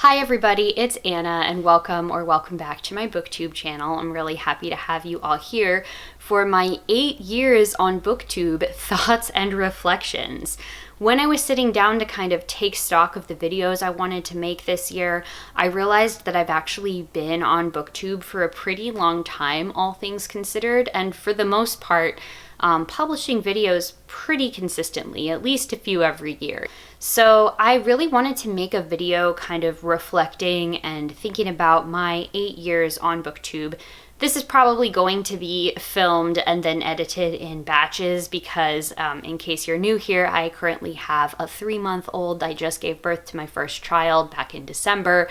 Hi everybody, it's Anna and welcome back to my Booktube channel. I'm really happy to have you all here for my 8 years on Booktube thoughts and reflections. When I was sitting down to kind of take stock of the videos I wanted to make this year, I realized that I've actually been on Booktube for a pretty long time, all things considered, and for the most part, publishing videos pretty consistently, at least a few every year. So I really wanted to make a video kind of reflecting and thinking about my 8 years on Booktube. This is probably going to be filmed and then edited in batches because in case you're new here, I currently have a 3-month-old. I just gave birth to my first child back in December.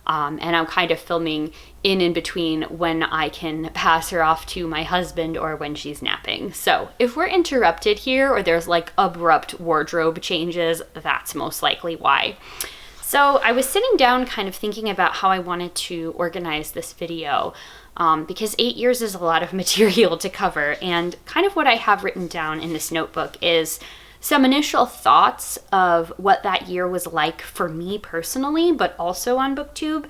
And I'm kind of filming in between when I can pass her off to my husband or when she's napping. So if we're interrupted here or there's like abrupt wardrobe changes, that's most likely why. So I was sitting down kind of thinking about how I wanted to organize this video because 8 years is a lot of material to cover, and kind of what I have written down in this notebook is some initial thoughts of what that year was like for me personally, but also on Booktube.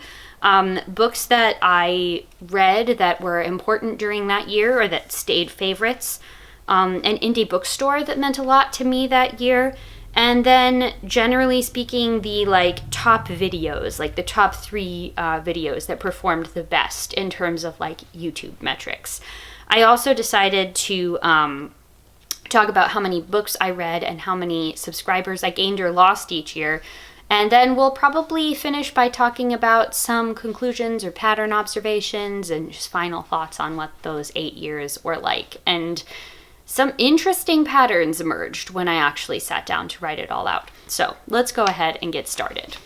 Books that I read that were important during that year or that stayed favorites. An indie bookstore that meant a lot to me that year. And then generally speaking, the top videos, like the top 3 videos that performed the best in terms of YouTube metrics. I also decided to talk about how many books I read and how many subscribers I gained or lost each year. And then we'll probably finish by talking about some conclusions or pattern observations and just final thoughts on what those 8 years were like. And some interesting patterns emerged when I actually sat down to write it all out. So let's go ahead and get started.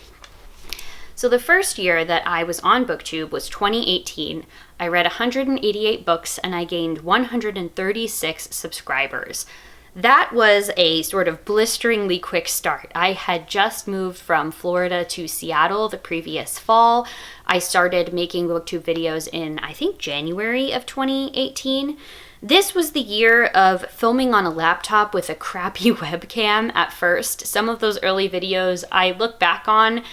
So the first year that I was on Booktube was 2018. I read 188 books and I gained 136 subscribers. That was a sort of blisteringly quick start. I had just moved from Florida to Seattle the previous fall. I started making Booktube videos in, I think, January of 2018. This was the year of filming on a laptop with a crappy webcam at first. Some of those early videos I look back on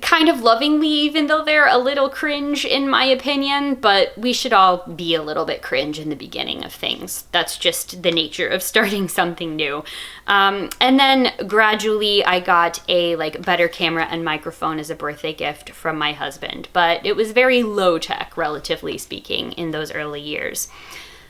kind of lovingly, even though they're a little cringe in my opinion, but we should all be a little bit cringe in the beginning of things. That's just the nature of starting something new. And then gradually I got a better camera and microphone as a birthday gift from my husband, but it was very low tech, relatively speaking, in those early years.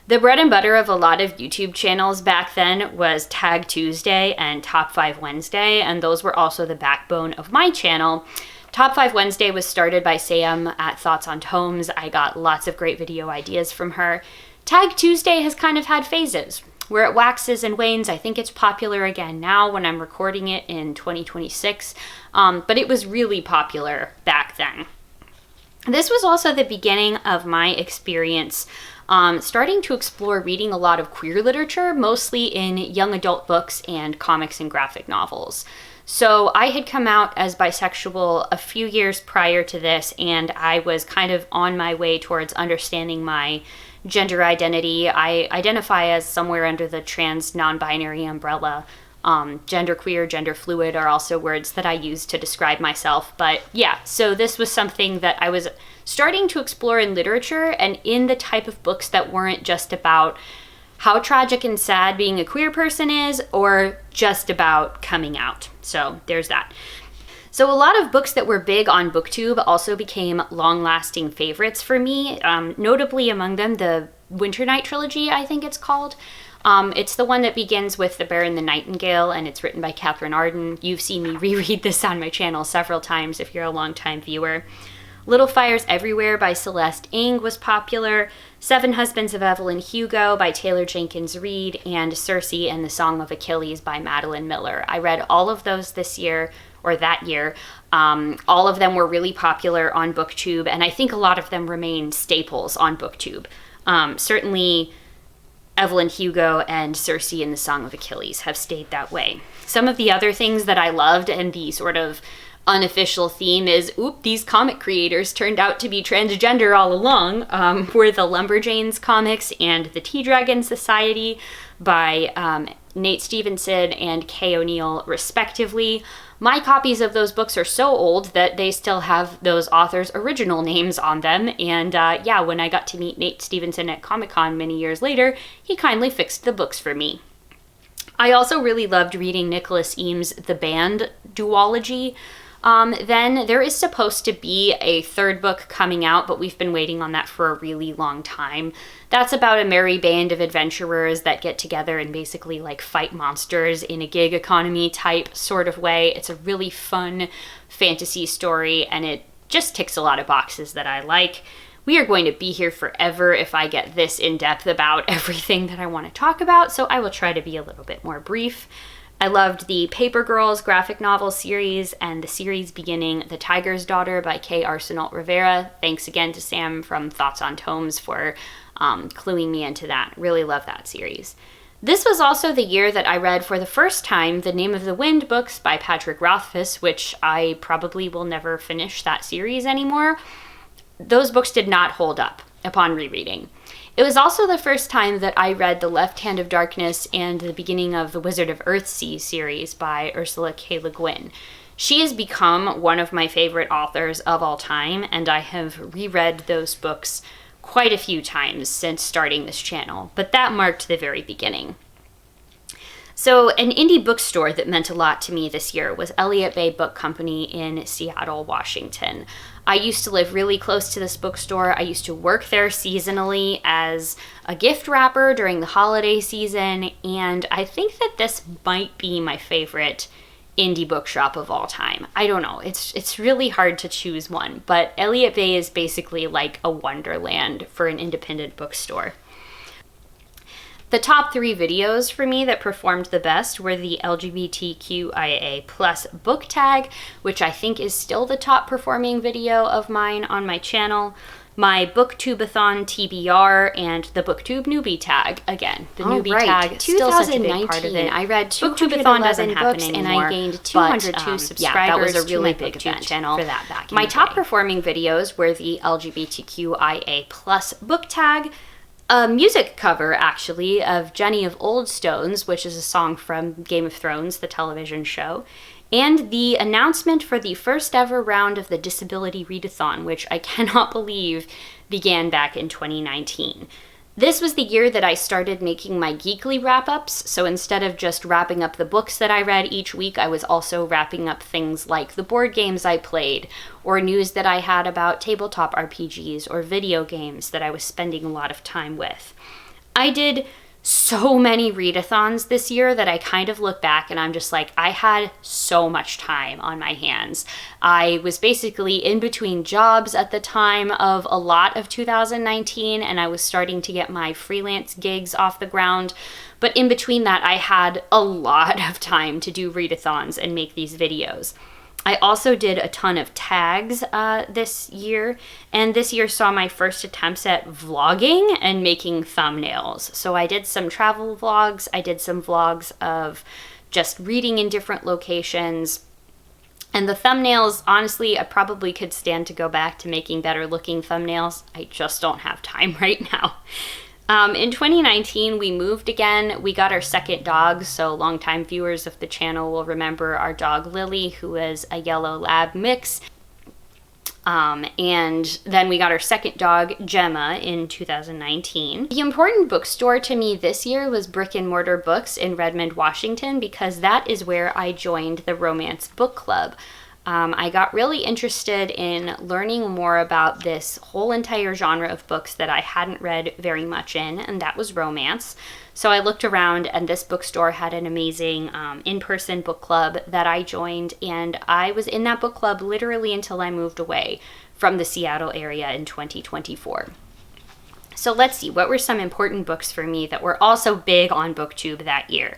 The bread and butter of a lot of YouTube channels back then was Tag Tuesday and Top 5 Wednesday, and those were also the backbone of my channel. Top 5 Wednesday was started by Sam at Thoughts on Tomes. I got lots of great video ideas from her. Tag Tuesday has kind of had phases where it waxes and wanes. I think it's popular again now when I'm recording it in 2026, but it was really popular back then. This was also the beginning of my experience starting to explore reading a lot of queer literature, mostly in young adult books and comics and graphic novels. So I had come out as bisexual a few years prior to this, and I was kind of on my way towards understanding my gender identity. I identify as somewhere under the trans non-binary umbrella. Genderqueer, gender fluid are also words that I use to describe myself. But yeah, so this was something that I was starting to explore in literature and in the type of books that weren't just about how tragic and sad being a queer person is or just about coming out. So there's that. So a lot of books that were big on Booktube also became long-lasting favorites for me, notably among them the Winter Night trilogy, I think it's called. It's the one that begins with The Bear and the Nightingale, and it's written by Catherine Arden. You've seen me reread this on my channel several times if you're a longtime viewer. Little Fires Everywhere by Celeste Ng was popular. Seven Husbands of Evelyn Hugo by Taylor Jenkins Reid, and Circe and the Song of Achilles by Madeline Miller. I read all of those this year, or that year. All of them were really popular on Booktube, and I think a lot of them remain staples on Booktube. Certainly Evelyn Hugo and Circe and the Song of Achilles have stayed that way. Some of the other things that I loved, and the sort of unofficial theme is, these comic creators turned out to be transgender all along, were the Lumberjanes comics and the Tea Dragon Society by Nate Stevenson and Kay O'Neill, respectively. My copies of those books are so old that they still have those authors' original names on them. And yeah, when I got to meet Nate Stevenson at Comic-Con many years later, he kindly fixed the books for me. I also really loved reading Nicholas Eames' The Band duology. Then there is supposed to be a third book coming out, but we've been waiting on that for a really long time. That's about a merry band of adventurers that get together and basically like fight monsters in a gig economy type sort of way. It's a really fun fantasy story, and it just ticks a lot of boxes that I like. We are going to be here forever if I get this in depth about everything that I want to talk about, so I will try to be a little bit more brief. I loved the Paper Girls graphic novel series and the series beginning The Tiger's Daughter by Kay Arsenault Rivera. Thanks again to Sam from Thoughts on Tomes for cluing me into that. Really love that series. This was also the year that I read for the first time the Name of the Wind books by Patrick Rothfuss, which I probably will never finish that series anymore. Those books did not hold up upon rereading. It was also the first time that I read The Left Hand of Darkness and the beginning of the Wizard of Earthsea series by Ursula K. Le Guin. She has become one of my favorite authors of all time, and I have reread those books quite a few times since starting this channel, but that marked the very beginning. So an indie bookstore that meant a lot to me this year was Elliott Bay Book Company in Seattle, Washington. I used to live really close to this bookstore. I used to work there seasonally as a gift wrapper during the holiday season, and I think that this might be my favorite indie bookshop of all time. I don't know. It's really hard to choose one, but Elliott Bay is basically like a wonderland for an independent bookstore. The top 3 videos for me that performed the best were the LGBTQIA+ book tag, which I think is still the top performing video of mine on my channel, my Booktubeathon TBR, and the Booktube newbie tag. Again, the newbie tag, still such a big part of it. I read Booktubeathon doesn't happen anymore, and I gained 202 subscribers. Yeah, that was a really big event channel for that back in my top performing videos were the LGBTQIA+ book tag, a music cover, actually, of Jenny of Old Stones, which is a song from Game of Thrones, the television show, and the announcement for the first ever round of the Disability Readathon, which I cannot believe began back in 2019. This was the year that I started making my Geekly wrap-ups, so instead of just wrapping up the books that I read each week, I was also wrapping up things like the board games I played, or news that I had about tabletop RPGs or video games that I was spending a lot of time with. I did so many readathons this year that I kind of look back and I'm just like, I had so much time on my hands. I was basically in between jobs at the time of a lot of 2019, and I was starting to get my freelance gigs off the ground. But in between that, I had a lot of time to do readathons and make these videos. I also did a ton of tags this year, and this year saw my first attempts at vlogging and making thumbnails. So I did some travel vlogs, I did some vlogs of just reading in different locations, and the thumbnails, honestly, I probably could stand to go back to making better looking thumbnails. I just don't have time right now. In 2019, we moved again. We got our second dog, so longtime viewers of the channel will remember our dog Lily, who is a yellow lab mix. And then we got our second dog, Gemma, in 2019. The important bookstore to me this year was Brick and Mortar Books in Redmond, Washington, because that is where I joined the Romance Book Club. I got really interested in learning more about this whole entire genre of books that I hadn't read very much in, and that was romance. So I looked around, and this bookstore had an amazing in-person book club that I joined, and I was in that book club literally until I moved away from the Seattle area in 2024. So let's see, what were some important books for me that were also big on Booktube that year?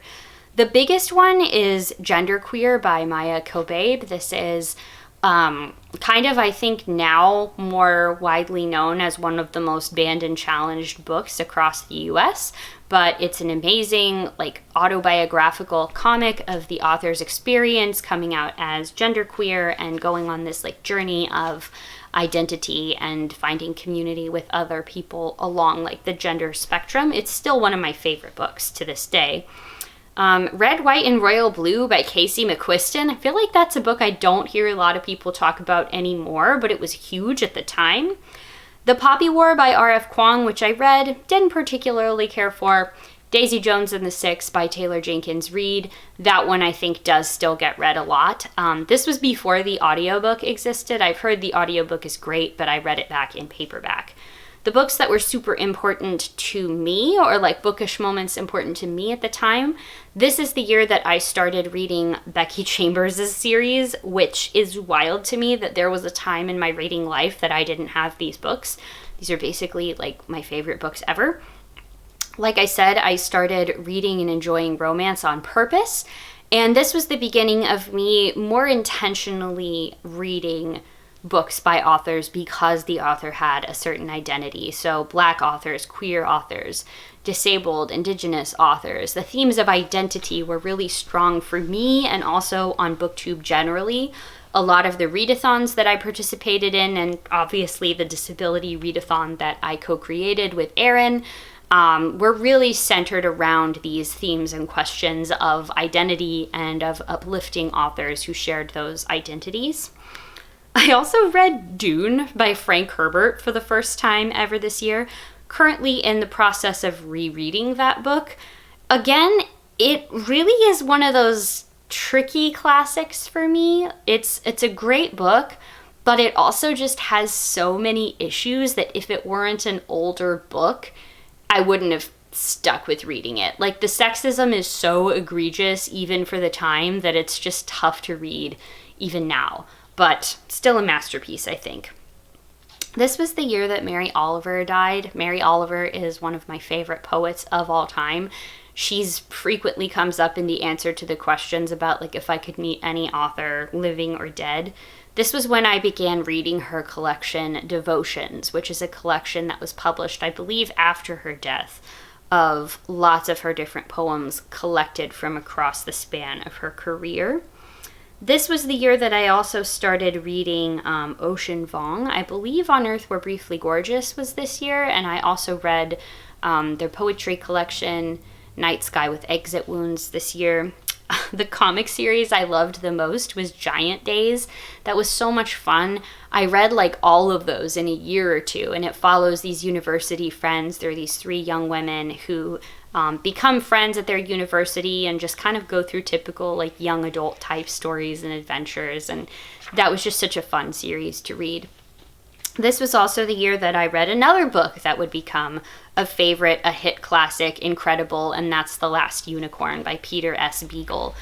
The biggest one is Genderqueer by Maya Kobabe. This is kind of, I think, now more widely known as one of the most banned and challenged books across the US, but it's an amazing, like, autobiographical comic of the author's experience coming out as genderqueer and going on this, like, journey of identity and finding community with other people along, like, the gender spectrum. It's still one of my favorite books to this day. Red, White, and Royal Blue by Casey McQuiston. I feel like that's a book I don't hear a lot of people talk about anymore, but it was huge at the time. The Poppy War by R.F. Kuang, which I read, didn't particularly care for. Daisy Jones and the Six by Taylor Jenkins Reid. That one I think does still get read a lot. This was before the audiobook existed. I've heard the audiobook is great, but I read it back in paperback. The books that were super important to me, or like bookish moments important to me at the time, this is the year that I started reading Becky Chambers' series, which is wild to me that there was a time in my reading life that I didn't have these books. These are basically like my favorite books ever. Like I said, I started reading and enjoying romance on purpose, and this was the beginning of me more intentionally reading books by authors because the author had a certain identity. So Black authors, queer authors, disabled, Indigenous authors. The themes of identity were really strong for me and also on Booktube generally. A lot of the readathons that I participated in, and obviously the disability readathon that I co-created with Erin, were really centered around these themes and questions of identity and of uplifting authors who shared those identities. I also read Dune by Frank Herbert for the first time ever this year, currently in the process of rereading that book. Again, it really is one of those tricky classics for me. It's a great book, but it also just has so many issues that if it weren't an older book, I wouldn't have stuck with reading it. Like, the sexism is so egregious even for the time that it's just tough to read even now. But still a masterpiece, I think. This was the year that Mary Oliver died. Mary Oliver is one of my favorite poets of all time. She's frequently comes up in the answer to the questions about like if I could meet any author, living or dead. This was when I began reading her collection Devotions, which is a collection that was published, I believe, after her death, of lots of her different poems collected from across the span of her career. This was the year that I also started reading Ocean Vuong. I believe On Earth We're Briefly Gorgeous was this year, and I also read their poetry collection, Night Sky with Exit Wounds, this year. The comic series I loved the most was Giant Days. That was so much fun. I read like all of those in a year or two, and it follows these university friends. There are these three young women who become friends at their university and just kind of go through typical like young adult type stories and adventures, and that was just such a fun series to read. This was also the year that I read another book that would become a favorite, a hit classic, incredible, and that's The Last Unicorn by Peter S. Beagle.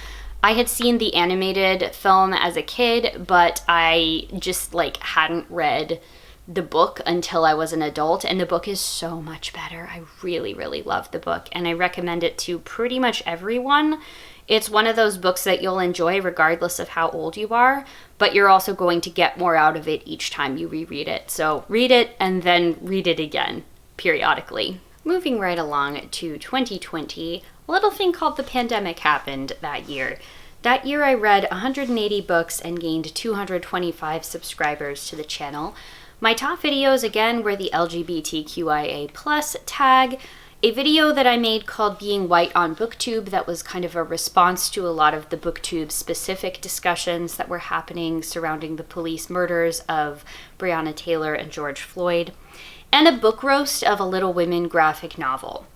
I had seen the animated film as a kid, but I just like hadn't read the book until I was an adult, and the book is so much better. I really, really love the book, and I recommend it to pretty much everyone. It's one of those books that you'll enjoy regardless of how old you are, but you're also going to get more out of it each time you reread it. So read it and then read it again, periodically. Moving right along to 2020, a little thing called the pandemic happened that year. That year I read 180 books and gained 225 subscribers to the channel. My top videos, again, were the LGBTQIA+ tag, a video that I made called Being White on Booktube that was kind of a response to a lot of the Booktube specific discussions that were happening surrounding the police murders of Breonna Taylor and George Floyd, and a book roast of a Little Women graphic novel.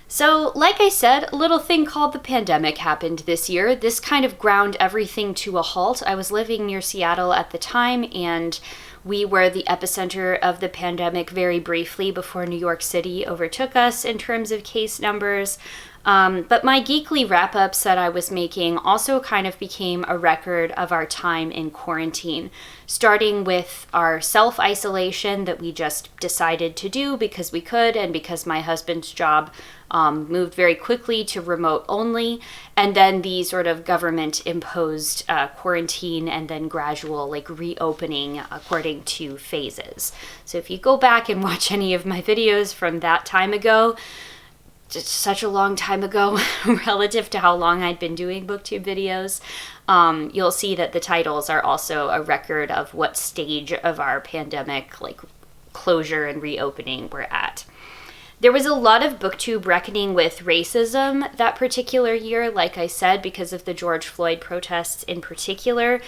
So, like I said, a little thing called the pandemic happened this year. This kind of ground everything to a halt. I was living near Seattle at the time, and we were the epicenter of the pandemic very briefly before New York City overtook us in terms of case numbers. But my geekly wrap-ups that I was making also kind of became a record of our time in quarantine, starting with our self-isolation that we just decided to do because we could and because my husband's job moved very quickly to remote only, and then the sort of government-imposed quarantine and then gradual like reopening according to phases. So if you go back and watch any of my videos from that time ago, just such a long time ago relative to how long I'd been doing Booktube videos, you'll see that the titles are also a record of what stage of our pandemic like closure and reopening we're at. There was a lot of booktube reckoning with racism that particular year, like I said, because of the George Floyd protests in particular.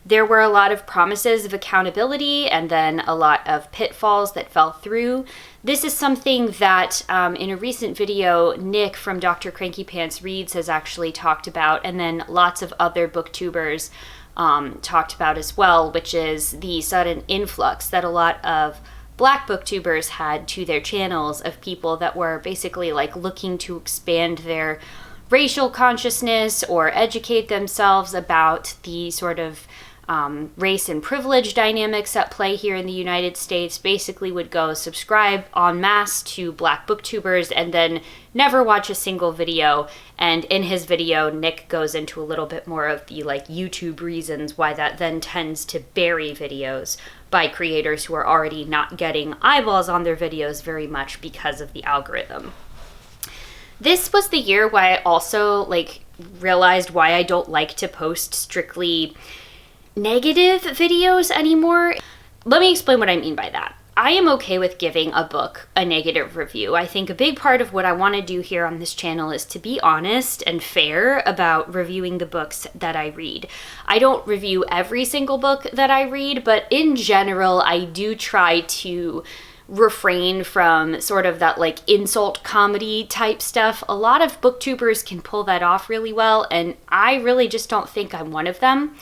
There were a lot of promises of accountability and then a lot of pitfalls that fell through. This is something that in a recent video, Nick from Dr. Cranky Pants Reads has actually talked about, and then lots of other booktubers talked about as well, which is the sudden influx that a lot of Black booktubers had to their channels of people that were basically like looking to expand their racial consciousness or educate themselves about the sort of race and privilege dynamics at play here in the United States. Basically would go subscribe en masse to Black booktubers and then never watch a single video. And in his video, Nick goes into a little bit more of the like YouTube reasons why that then tends to bury videos by creators who are already not getting eyeballs on their videos very much because of the algorithm. This was the year where I also realized why I don't like to post strictly negative videos anymore. Let me explain what I mean by that. I am okay with giving a book a negative review. I think a big part of what I want to do here on this channel is to be honest and fair about reviewing the books that I read. I don't review every single book that I read, but in general, I do try to refrain from sort of that insult comedy type stuff. A lot of booktubers can pull that off really well, and I really just don't think I'm one of them.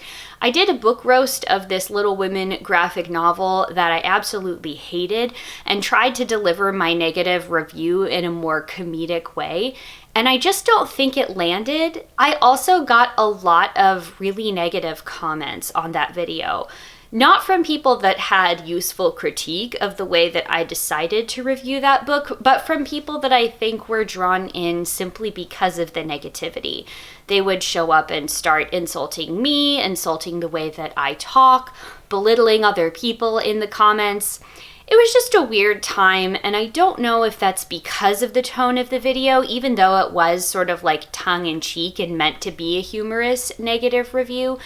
I did a book roast of this Little Women graphic novel that I absolutely hated and tried to deliver my negative review in a more comedic way, and I just don't think it landed. I also got a lot of really negative comments on that video. Not from people that had useful critique of the way that I decided to review that book, but from people that I think were drawn in simply because of the negativity. They would show up and start insulting me, insulting the way that I talk, belittling other people in the comments. It was just a weird time, and I don't know if that's because of the tone of the video, even though it was sort of tongue-in-cheek and meant to be a humorous negative review.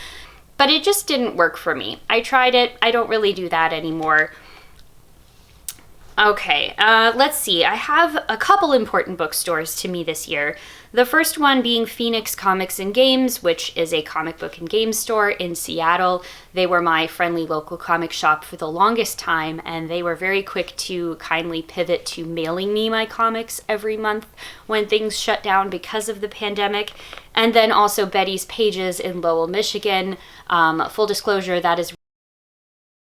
But it just didn't work for me. I tried it. I don't really do that anymore. Okay, let's see. I have a couple important bookstores to me this year. The first one being Phoenix Comics and Games, which is a comic book and game store in Seattle. They were my friendly local comic shop for the longest time, and they were very quick to kindly pivot to mailing me my comics every month when things shut down because of the pandemic. And then also Betty's Pages in Lowell, Michigan. Full disclosure, that is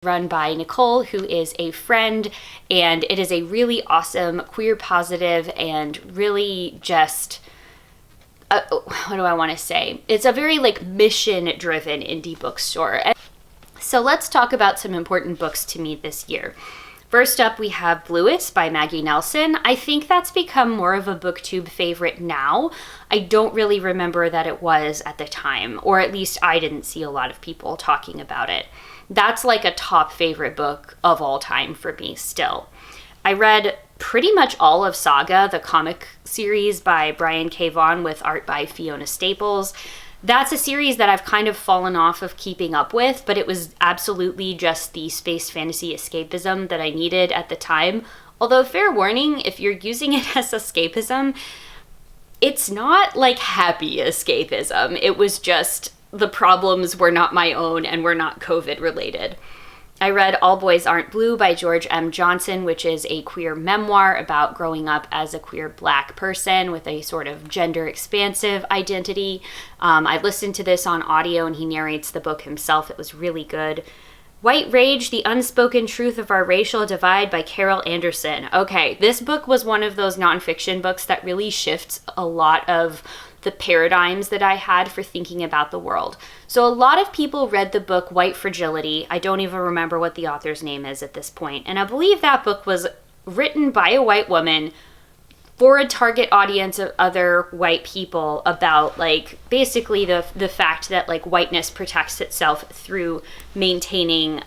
run by Nicole, who is a friend, and it is a really awesome, queer positive, and really just, what do I want to say? It's a very mission-driven indie bookstore. So let's talk about some important books to me this year. First up, we have Bluesky by Maggie Nelson. I think that's become more of a booktube favorite now. I don't really remember that it was at the time, or at least I didn't see a lot of people talking about it. That's a top favorite book of all time for me still. I read pretty much all of Saga, the comic series by Brian K. Vaughan with art by Fiona Staples. That's a series that I've kind of fallen off of keeping up with, but it was absolutely just the space fantasy escapism that I needed at the time. Although, fair warning, if you're using it as escapism, it's not happy escapism. It was just the problems were not my own and were not COVID related. I read All Boys Aren't Blue by George M. Johnson, which is a queer memoir about growing up as a queer Black person with a sort of gender expansive identity. I listened to this on audio and he narrates the book himself. It was really good. White Rage, The Unspoken Truth of Our Racial Divide by Carol Anderson. Okay, this book was one of those nonfiction books that really shifts a lot of the paradigms that I had for thinking about the world. So a lot of people read the book White Fragility. I don't even remember what the author's name is at this point. And I believe that book was written by a white woman for a target audience of other white people about basically the fact that whiteness protects itself through maintaining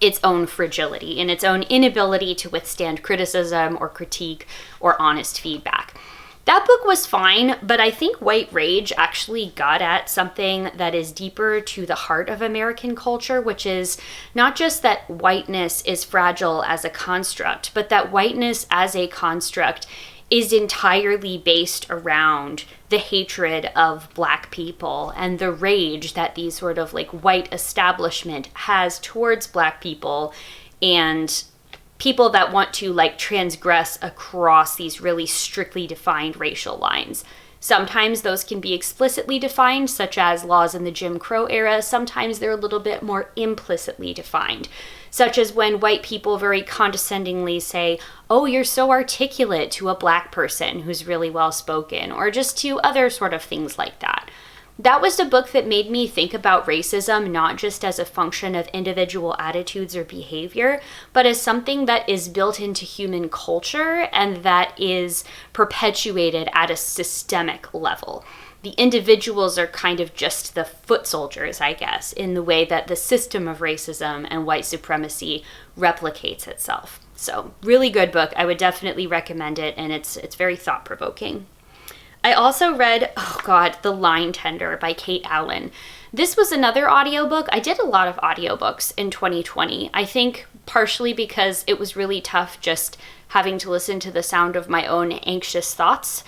its own fragility and its own inability to withstand criticism or critique or honest feedback. That book was fine, but I think White Rage actually got at something that is deeper to the heart of American culture, which is not just that whiteness is fragile as a construct, but that whiteness as a construct is entirely based around the hatred of Black people and the rage that these sort of like white establishment has towards Black people and people that want to like transgress across these really strictly defined racial lines. Sometimes those can be explicitly defined, such as laws in the Jim Crow era. Sometimes they're a little bit more implicitly defined, such as when white people very condescendingly say, "Oh, you're so articulate," to a Black person who's really well spoken, or just to other sort of things like that. That was a book that made me think about racism not just as a function of individual attitudes or behavior, but as something that is built into human culture and that is perpetuated at a systemic level. The individuals are kind of just the foot soldiers, I guess, in the way that the system of racism and white supremacy replicates itself. So, really good book. I would definitely recommend it, and it's very thought-provoking. I also read, The Line Tender by Kate Allen. This was another audiobook. I did a lot of audiobooks in 2020. I think partially because it was really tough just having to listen to the sound of my own anxious thoughts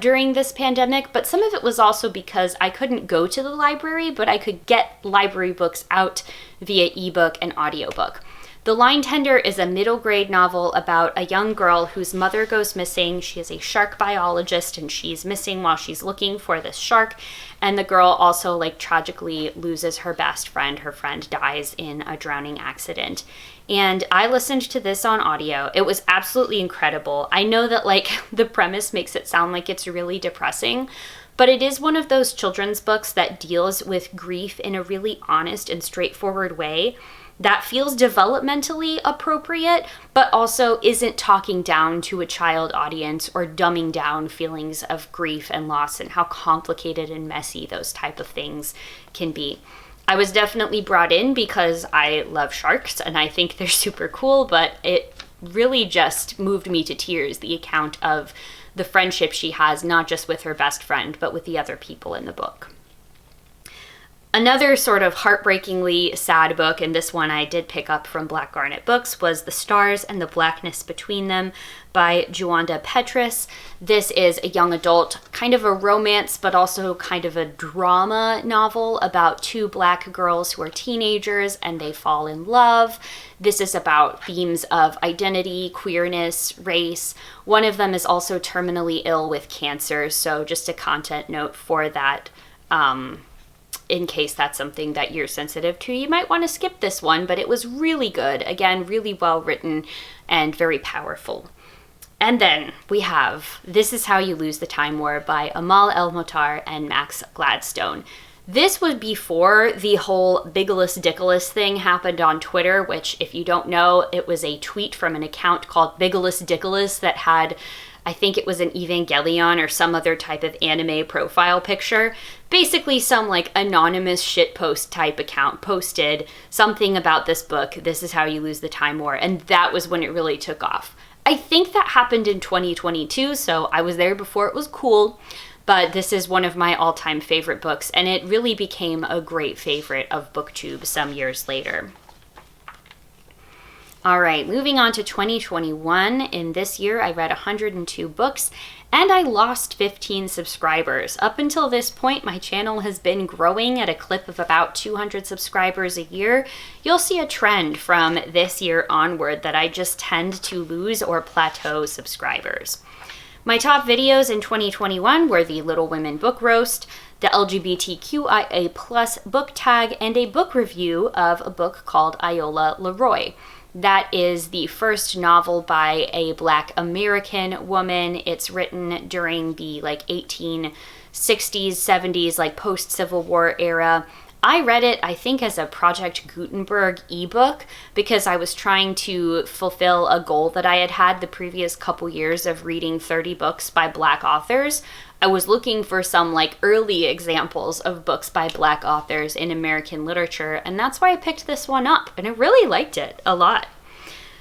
during this pandemic, but some of it was also because I couldn't go to the library, but I could get library books out via ebook and audiobook. The Line Tender is a middle grade novel about a young girl whose mother goes missing. She is a shark biologist and she's missing while she's looking for this shark. And the girl also tragically loses her best friend. Her friend dies in a drowning accident. And I listened to this on audio. It was absolutely incredible. I know that the premise makes it sound like it's really depressing, but it is one of those children's books that deals with grief in a really honest and straightforward way that feels developmentally appropriate, but also isn't talking down to a child audience or dumbing down feelings of grief and loss and how complicated and messy those type of things can be. I was definitely brought in because I love sharks and I think they're super cool, but it really just moved me to tears, the account of the friendship she has, not just with her best friend, but with the other people in the book. Another sort of heartbreakingly sad book, and this one I did pick up from Black Garnet Books, was The Stars and the Blackness Between Them by Juanda Petrus. This is a young adult, kind of a romance, but also kind of a drama novel about two Black girls who are teenagers and they fall in love. This is about themes of identity, queerness, race. One of them is also terminally ill with cancer, so just a content note for that. In case that's something that you're sensitive to, you might want to skip this one, but it was really good. Again, really well written and very powerful. And then we have This Is How You Lose the Time War by Amal El-Mohtar and Max Gladstone. This was before the whole Biggless Dickless thing happened on Twitter, which, if you don't know, it was a tweet from an account called Biggless Dickless that had, I think it was an Evangelion or some other type of anime profile picture. Basically some anonymous shitpost type account posted something about this book, This Is How You Lose the Time War, and that was when it really took off. I think that happened in 2022, so I was there before it was cool, but this is one of my all-time favorite books, and it really became a great favorite of Booktube some years later. All right, moving on to 2021. In this year, I read 102 books, and I lost 15 subscribers. Up until this point, my channel has been growing at a clip of about 200 subscribers a year. You'll see a trend from this year onward that I just tend to lose or plateau subscribers. My top videos in 2021 were the Little Women Book Roast, the LGBTQIA+ book tag, and a book review of a book called Iola Leroy. That is the first novel by a Black American woman. It's written during the 1860s, 70s, post-Civil War era. I read it, I think, as a Project Gutenberg ebook because I was trying to fulfill a goal that I had had the previous couple years of reading 30 books by Black authors. I was looking for some early examples of books by Black authors in American literature, and that's why I picked this one up, and I really liked it a lot.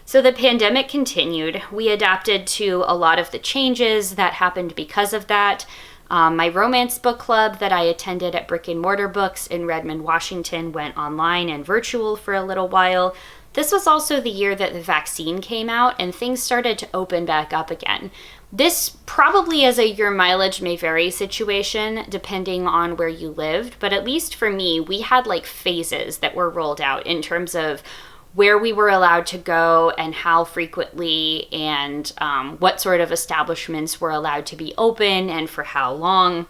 So the pandemic continued. We adapted to a lot of the changes that happened because of that. My romance book club that I attended at Brick and Mortar Books in Redmond, Washington went online and virtual for a little while. This was also the year that the vaccine came out and things started to open back up again. This probably is a your mileage may vary situation depending on where you lived, but at least for me, we had like phases that were rolled out in terms of where we were allowed to go and how frequently and what sort of establishments were allowed to be open and for how long.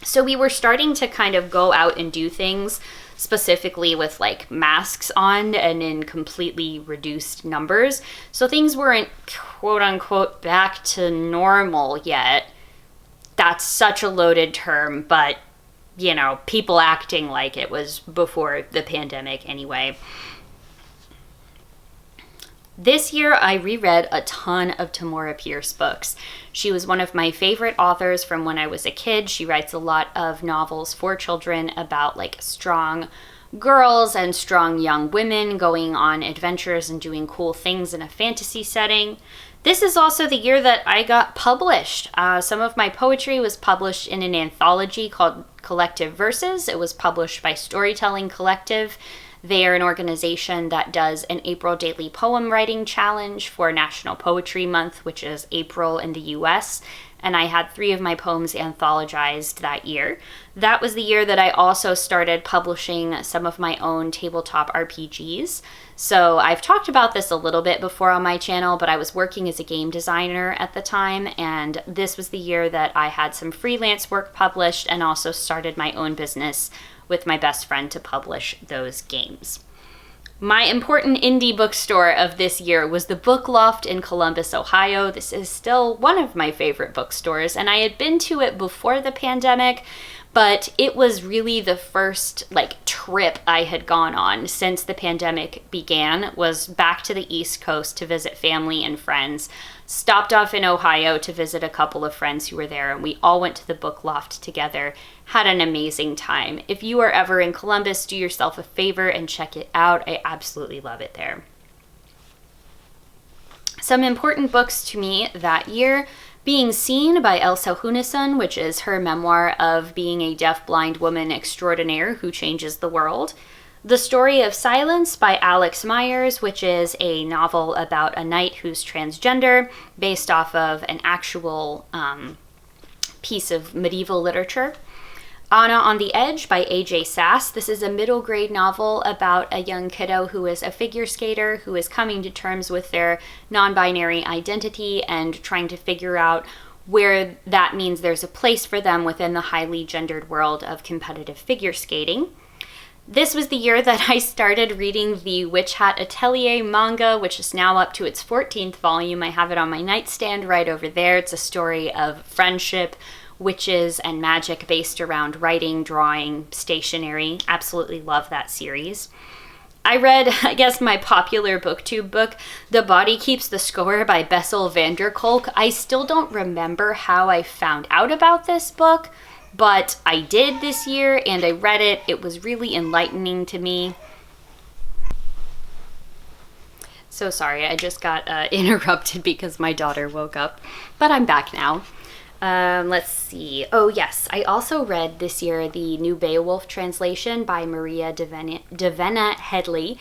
So we were starting to kind of go out and do things specifically with like masks on and in completely reduced numbers. So things weren't quote unquote back to normal yet. That's such a loaded term, but you know, people acting like it was before the pandemic anyway. This year, I reread a ton of Tamora Pierce books. She was one of my favorite authors from when I was a kid. She writes a lot of novels for children about like strong girls and strong young women going on adventures and doing cool things in a fantasy setting. This is also the year that I got published. Some of my poetry was published in an anthology called Collective Verses. It was published by Storytelling Collective. They are an organization that does an April Daily Poem Writing Challenge for National Poetry Month, which is April in the US, and I had 3 of my poems anthologized that year. That was the year that I also started publishing some of my own tabletop RPGs. So I've talked about this a little bit before on my channel, but I was working as a game designer at the time, and this was the year that I had some freelance work published and also started my own business with my best friend to publish those games. My important indie bookstore of this year was the Book Loft in Columbus, Ohio. This is still one of my favorite bookstores, and I had been to it before the pandemic, but it was really the first like trip I had gone on since the pandemic began, was back to the East Coast to visit family and friends. Stopped off in Ohio to visit a couple of friends who were there, and we all went to the Book Loft together. Had an amazing time. If you are ever in Columbus, do yourself a favor and check it out. I absolutely love it there. Some important books to me that year: Being Seen by Elsa Hunnesson, which is her memoir of being a deaf-blind woman extraordinaire who changes the world. The Story of Silence by Alex Myers, which is a novel about a knight who's transgender based off of an actual piece of medieval literature. Anna on the Edge by A.J. Sass. This is a middle grade novel about a young kiddo who is a figure skater who is coming to terms with their non-binary identity and trying to figure out where that means there's a place for them within the highly gendered world of competitive figure skating. This was the year that I started reading the Witch Hat Atelier manga, which is now up to its 14th volume. I have it on my nightstand right over there. It's a story of friendship, witches, and magic based around writing, drawing, stationery. Absolutely love that series. I read, I guess, my popular booktube book, The Body Keeps the Score by Bessel van der Kolk. I still don't remember how I found out about this book, but I did this year and I read it. It was really enlightening to me. So sorry, I just got interrupted because my daughter woke up, but I'm back now. Let's see. Oh yes, I also read this year the new Beowulf translation by Maria Davena Headley.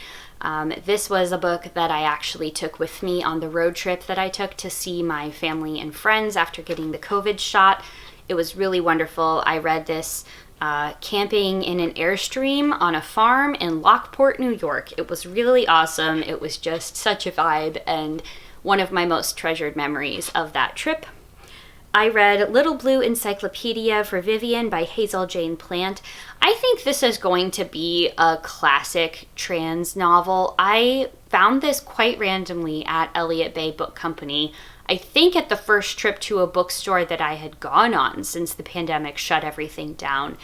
This was a book that I actually took with me on the road trip that I took to see my family and friends after getting the COVID shot. It was really wonderful. I read this camping in an Airstream on a farm in Lockport, New York. It was really awesome. It was just such a vibe and one of my most treasured memories of that trip. I read Little Blue Encyclopedia for Vivian by Hazel Jane Plant. I think this is going to be a classic trans novel. I found this quite randomly at Elliott Bay Book Company. I think at the first trip to a bookstore that I had gone on since the pandemic shut everything down.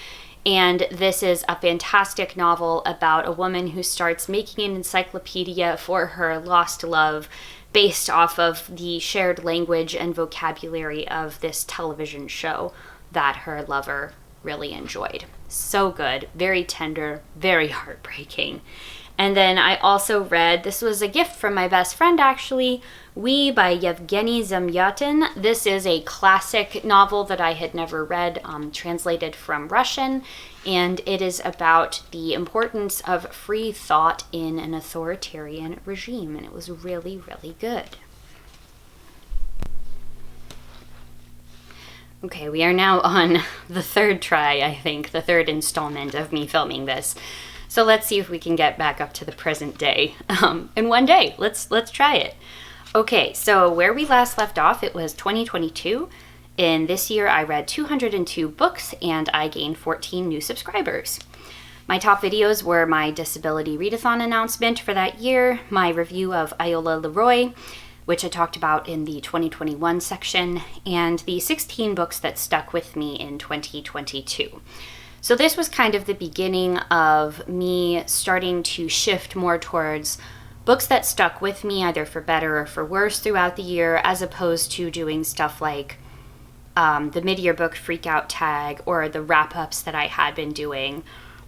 And this is a fantastic novel about a woman who starts making an encyclopedia for her lost love based off of the shared language and vocabulary of this television show that her lover really enjoyed. So good, very tender, very heartbreaking. And then I also read, this was a gift from my best friend actually, We by Yevgeny Zamyatin. This is a classic novel that I had never read, translated from Russian, and it is about the importance of free thought in an authoritarian regime, and it was really, really good. Okay, we are now on the third try, I think, the third installment of me filming this. So let's see if we can get back up to the present day in one day. Let's try it. Okay, so where we last left off, it was 2022. In this year, I read 202 books and I gained 14 new subscribers. My top videos were my disability readathon announcement for that year, my review of Iola Leroy, which I talked about in the 2021 section, and the 16 books that stuck with me in 2022. So this was kind of the beginning of me starting to shift more towards books that stuck with me, either for better or for worse throughout the year, as opposed to doing stuff like the mid-year book freakout tag or the wrap-ups that I had been doing.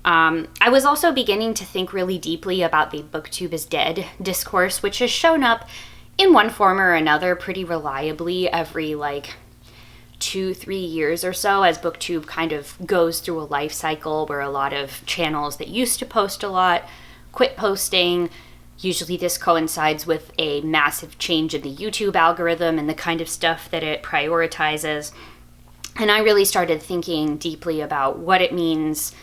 I was also beginning to think really deeply about the Booktube is dead discourse, which has shown up in one form or another pretty reliably every 2-3 years or so, as Booktube kind of goes through a life cycle where a lot of channels that used to post a lot quit posting. Usually this coincides with a massive change in the YouTube algorithm and the kind of stuff that it prioritizes. And I really started thinking deeply about what it means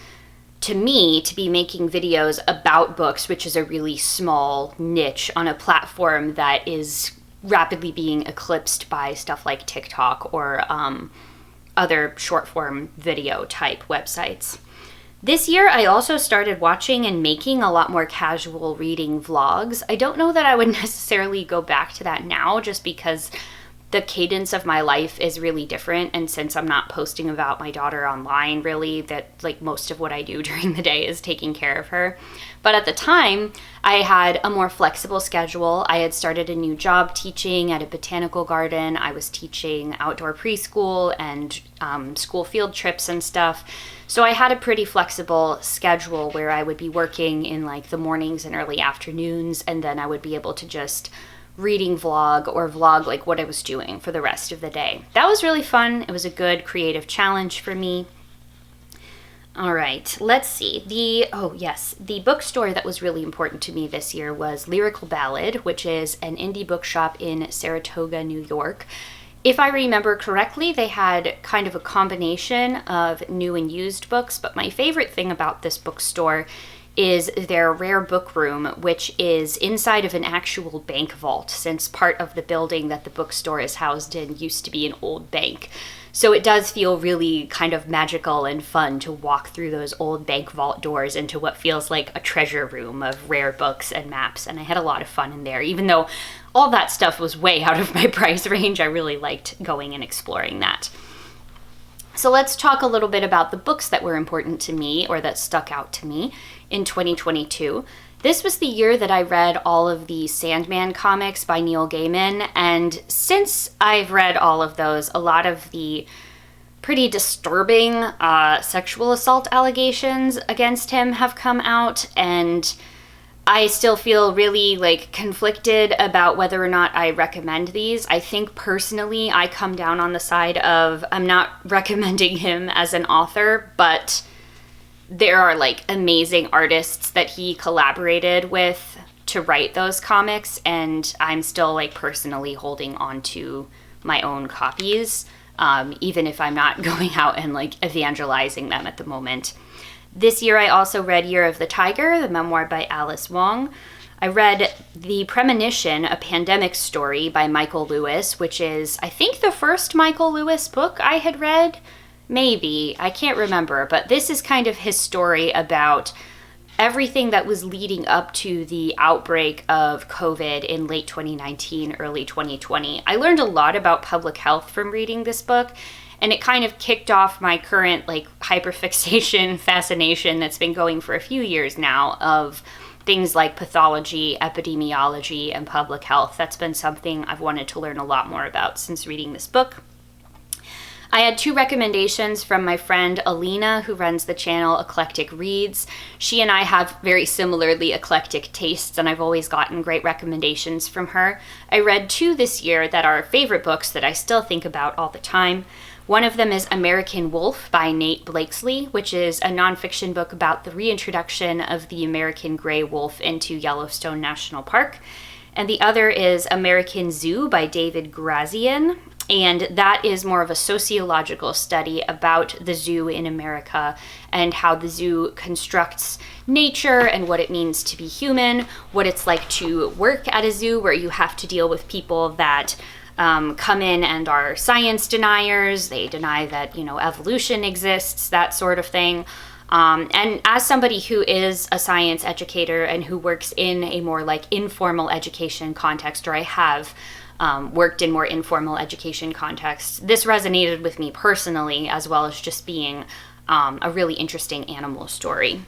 to me to be making videos about books, which is a really small niche on a platform that is rapidly being eclipsed by stuff like TikTok or other short form video type websites. This year, I also started watching and making a lot more casual reading vlogs. I don't know that I would necessarily go back to that now, just because the cadence of my life is really different, and since I'm not posting about my daughter online really, that most of what I do during the day is taking care of her. But at the time, I had a more flexible schedule. I had started a new job teaching at a botanical garden. I was teaching outdoor preschool and school field trips and stuff. So I had a pretty flexible schedule where I would be working in the mornings and early afternoons, and then I would be able to just reading vlog or vlog what I was doing for the rest of the day. That was really fun. It was a good creative challenge for me. All right, let's see. The bookstore that was really important to me this year was Lyrical Ballad, which is an indie bookshop in Saratoga, New York. If I remember correctly, they had kind of a combination of new and used books, but my favorite thing about this bookstore is their rare book room, which is inside of an actual bank vault, since part of the building that the bookstore is housed in used to be an old bank. So it does feel really kind of magical and fun to walk through those old bank vault doors into what feels like a treasure room of rare books and maps, and I had a lot of fun in there. Even though all that stuff was way out of my price range, I really liked going and exploring that. So let's talk a little bit about the books that were important to me, or that stuck out to me in 2022. This was the year that I read all of the Sandman comics by Neil Gaiman, and since I've read all of those, a lot of the pretty disturbing sexual assault allegations against him have come out, and I still feel really conflicted about whether or not I recommend these. I think personally I come down on the side of I'm not recommending him as an author, but there are amazing artists that he collaborated with to write those comics, and I'm still personally holding on to my own copies, even if I'm not going out and evangelizing them at the moment. This year I also read Year of the Tiger, the memoir by Alice Wong. I read The Premonition, a pandemic story by Michael Lewis, which is, I think, the first Michael Lewis book I had read. Maybe, I can't remember, but this is kind of his story about everything that was leading up to the outbreak of COVID in late 2019, early 2020. I learned a lot about public health from reading this book, and it kind of kicked off my current hyperfixation fascination that's been going for a few years now of things like pathology, epidemiology, and public health. That's been something I've wanted to learn a lot more about since reading this book. I had 2 recommendations from my friend Alina, who runs the channel Eclectic Reads. She and I have very similarly eclectic tastes, and I've always gotten great recommendations from her. I read 2 this year that are favorite books that I still think about all the time. One of them is American Wolf by Nate Blakesley, which is a nonfiction book about the reintroduction of the American gray wolf into Yellowstone National Park. And the other is American Zoo by David Grazian. And that is more of a sociological study about the zoo in America and how the zoo constructs nature and what it means to be human, what it's like to work at a zoo where you have to deal with people that come in and are science deniers. They deny that, evolution exists, that sort of thing. And as somebody who is a science educator and who works in a more informal education context, or I have worked in more informal education contexts, this resonated with me personally, as well as just being a really interesting animal story.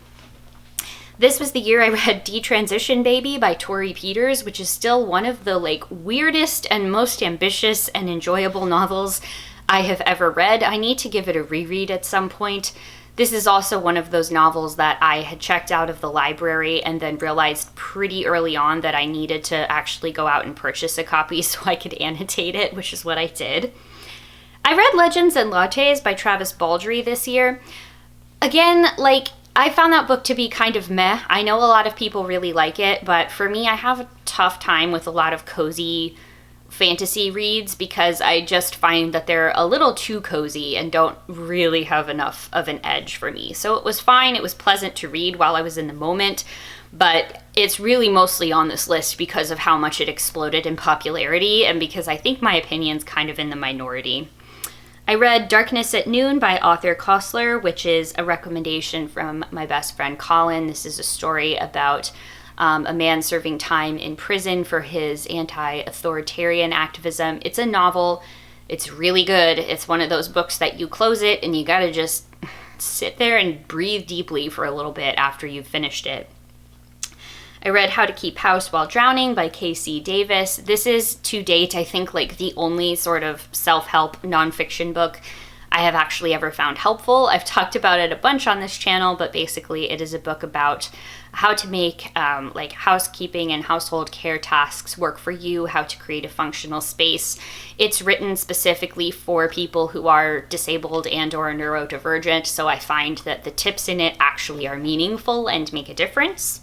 This was the year I read Detransition Baby by Tori Peters, which is still one of the weirdest and most ambitious and enjoyable novels I have ever read. I need to give it a reread at some point. This is also one of those novels that I had checked out of the library and then realized pretty early on that I needed to actually go out and purchase a copy so I could annotate it, which is what I did. I read Legends and Lattes by Travis Baldree this year. Again, I found that book to be kind of meh. I know a lot of people really like it, but for me, I have a tough time with a lot of cozy fantasy reads because I just find that they're a little too cozy and don't really have enough of an edge for me. So it was fine. It was pleasant to read while I was in the moment, but it's really mostly on this list because of how much it exploded in popularity and because I think my opinion's kind of in the minority. I read Darkness at Noon by Arthur Koestler, which is a recommendation from my best friend Colin. This is a story about a man serving time in prison for his anti-authoritarian activism. It's a novel. It's really good. It's one of those books that you close it and you gotta just sit there and breathe deeply for a little bit after you've finished it. I read How to Keep House While Drowning by K.C. Davis. This is, to date, I think the only sort of self-help nonfiction book I have actually ever found helpful. I've talked about it a bunch on this channel, but basically it is a book about how to make housekeeping and household care tasks work for you, how to create a functional space. It's written specifically for people who are disabled and or neurodivergent, so I find that the tips in it actually are meaningful and make a difference.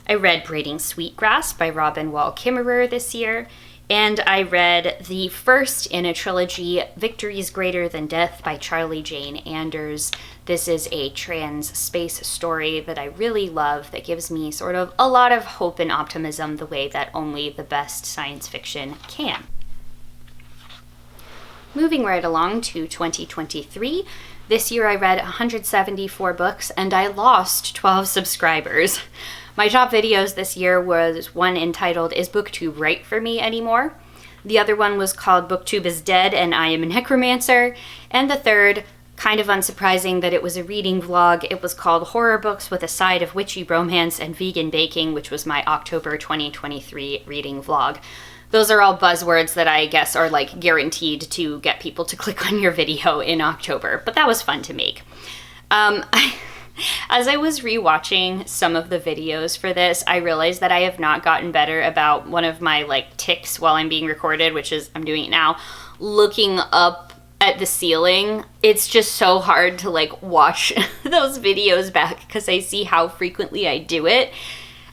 I read Braiding Sweetgrass by Robin Wall Kimmerer this year. And I read the first in a trilogy, Victories Greater Than Death by Charlie Jane Anders. This is a trans space story that I really love that gives me sort of a lot of hope and optimism the way that only the best science fiction can. Moving right along to 2023, this year I read 174 books and I lost 12 subscribers. My top videos this year was one entitled, Is Booktube Right For Me Anymore? The other one was called Booktube is Dead and I Am a Necromancer. And the third, kind of unsurprising that it was a reading vlog, it was called Horror Books with a Side of Witchy Romance and Vegan Baking, which was my October 2023 reading vlog. Those are all buzzwords that I guess are guaranteed to get people to click on your video in October, but that was fun to make. As I was rewatching some of the videos for this, I realized that I have not gotten better about one of my tics while I'm being recorded, which is, I'm doing it now, looking up at the ceiling. It's just so hard to watch those videos back because I see how frequently I do it.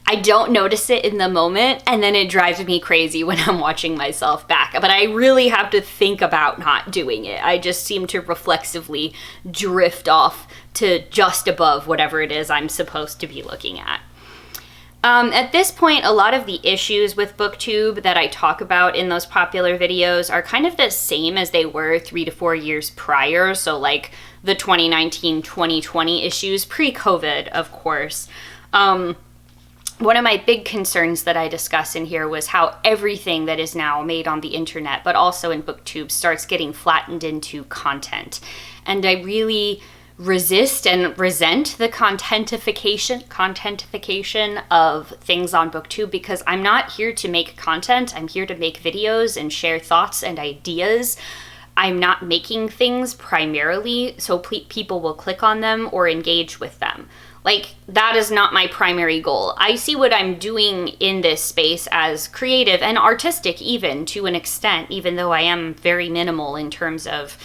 I don't notice it in the moment, and then it drives me crazy when I'm watching myself back. But I really have to think about not doing it. I just seem to reflexively drift off to just above whatever it is I'm supposed to be looking at. At this point, a lot of the issues with Booktube that I talk about in those popular videos are kind of the same as they were 3 to 4 years prior. So the 2019-2020 issues, pre-COVID, of course. One of my big concerns that I discuss in here was how everything that is now made on the internet, but also in Booktube, starts getting flattened into content. And I really resist and resent the contentification of things on Booktube because I'm not here to make content. I'm here to make videos and share thoughts and ideas. I'm not making things primarily so people will click on them or engage with them. Like, that is not my primary goal. I see what I'm doing in this space as creative and artistic, even to an extent, even though I am very minimal in terms of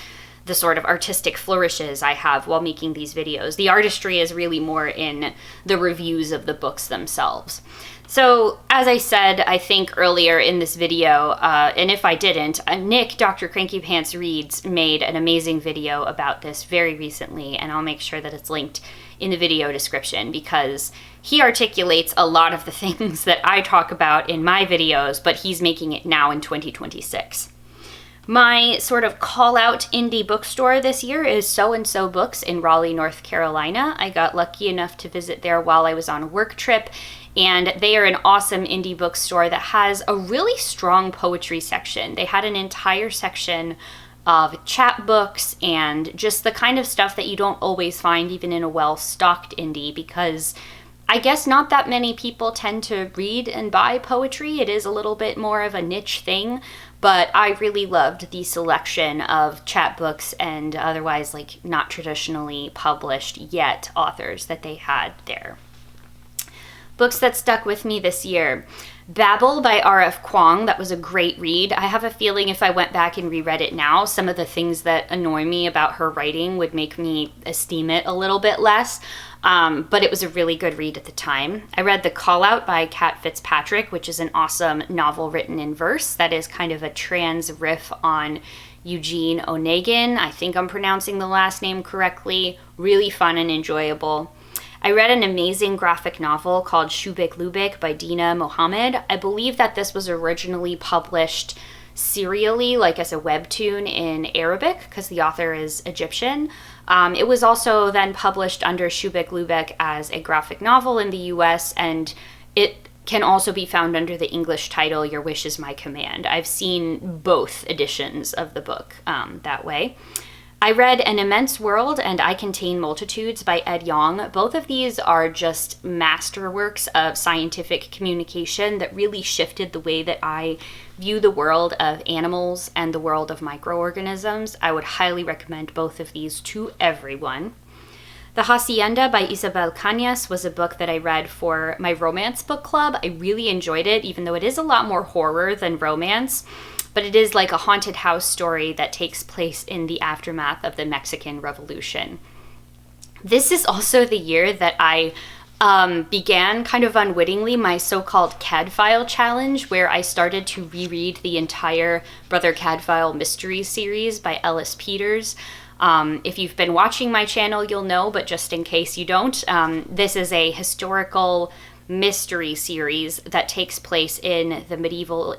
the sort of artistic flourishes I have while making these videos. The artistry is really more in the reviews of the books themselves. So, as I said, I think earlier in this video, and if I didn't, Nick, Dr. Cranky Pants Reads, made an amazing video about this very recently, and I'll make sure that it's linked in the video description, because he articulates a lot of the things that I talk about in my videos, but he's making it now in 2026. My sort of call-out indie bookstore this year is So and So Books in Raleigh, North Carolina. I got lucky enough to visit there while I was on a work trip, and they are an awesome indie bookstore that has a really strong poetry section. They had an entire section of chapbooks and just the kind of stuff that you don't always find even in a well-stocked indie, because I guess not that many people tend to read and buy poetry. It is a little bit more of a niche thing, but I really loved the selection of chapbooks and otherwise like not traditionally published yet authors that they had there. Books that stuck with me this year. Babel by R.F. Kuang, that was a great read. I have a feeling if I went back and reread it now, some of the things that annoy me about her writing would make me esteem it a little bit less. But it was a really good read at the time. I read The Call Out by Kat Fitzpatrick, which is an awesome novel written in verse that is kind of a trans riff on Eugene Onegin. I think I'm pronouncing the last name correctly. Really fun and enjoyable. I read an amazing graphic novel called Shubik Lubik by Dina Mohammed. I believe that this was originally published serially, like as a webtoon in Arabic, because the author is Egyptian. It was also then published under Shubik Lubik as a graphic novel in the US, and it can also be found under the English title, Your Wish is My Command. I've seen both editions of the book that way. I read An Immense World and I Contain Multitudes by Ed Yong. Both of these are just masterworks of scientific communication that really shifted the way that I view the world of animals and the world of microorganisms. I would highly recommend both of these to everyone. The Hacienda by Isabel Cañas was a book that I read for my romance book club. I really enjoyed it, even though it is a lot more horror than romance. But it is like a haunted house story that takes place in the aftermath of the Mexican Revolution. This is also the year that I began kind of unwittingly my so-called Cadfile challenge, where I started to reread the entire Brother Cadfile mystery series by Ellis Peters. If you've been watching my channel, you'll know, but just in case you don't, this is a historical mystery series that takes place in the medieval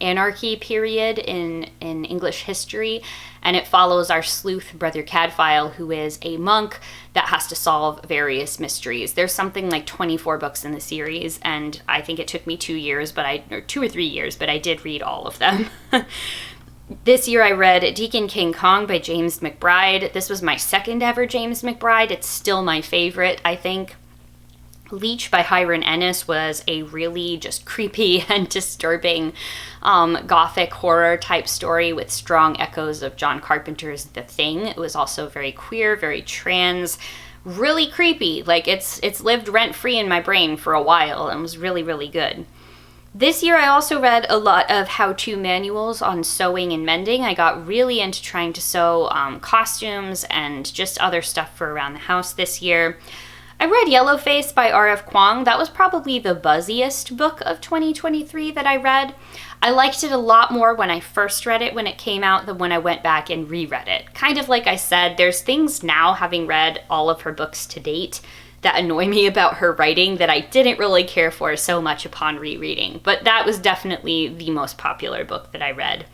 anarchy period in English history, and it follows our sleuth Brother Cadfile, who is a monk that has to solve various mysteries. There's something like 24 books in the series, and I think it took me 2 years, or 2 or 3 years, but I did read all of them. This year I read Deacon King Kong by James McBride. This was my second ever James McBride. It's still my favorite, I think. Leech by Hiram Ennis was a really just creepy and disturbing gothic horror type story with strong echoes of John Carpenter's The Thing. It was also very queer, very trans, really creepy. Like it's lived rent-free in my brain for a while and was really, really good. This year I also read a lot of how-to manuals on sewing and mending. I got really into trying to sew costumes and just other stuff for around the house this year. I read Yellowface by R.F. Kuang. That was probably the buzziest book of 2023 that I read. I liked it a lot more when I first read it when it came out than when I went back and reread it. Kind of like I said, there's things now, having read all of her books to date, that annoy me about her writing that I didn't really care for so much upon rereading. But that was definitely the most popular book that I read.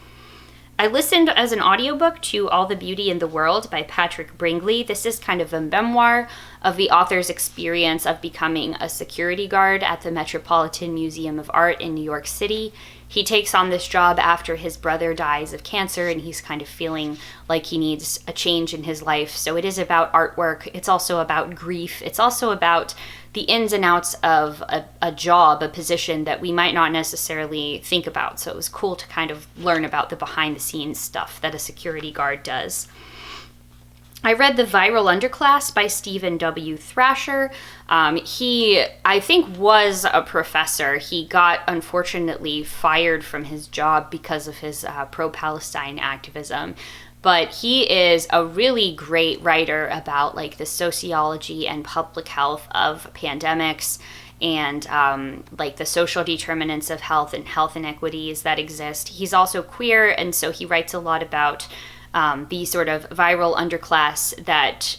I listened as an audiobook to All the Beauty in the World by Patrick Bringley. This is kind of a memoir of the author's experience of becoming a security guard at the Metropolitan Museum of Art in New York City. He takes on this job after his brother dies of cancer, and he's kind of feeling like he needs a change in his life. So it is about artwork. It's also about grief. It's also about the ins and outs of a job, a position that we might not necessarily think about. So it was cool to kind of learn about the behind the scenes stuff that a security guard does. I read The Viral Underclass by Stephen W. Thrasher. He, I think, was a professor. He got, unfortunately, fired from his job because of his pro-Palestine activism. But he is a really great writer about like the sociology and public health of pandemics and like the social determinants of health and health inequities that exist. He's also queer, and so he writes a lot about the sort of viral underclass that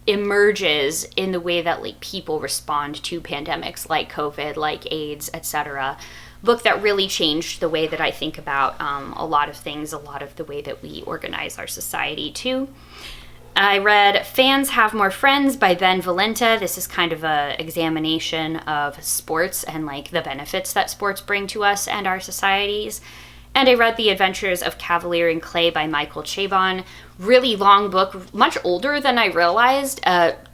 emerges in the way that like people respond to pandemics like COVID, like AIDS, etc. Book that really changed the way that I think about a lot of things, a lot of the way that we organize our society too. I read Fans Have More Friends by Ben Valenta. This is kind of a examination of sports and like the benefits that sports bring to us and our societies. And I read The Adventures of Cavalier and Clay by Michael Chabon. Really long book, much older than I realized.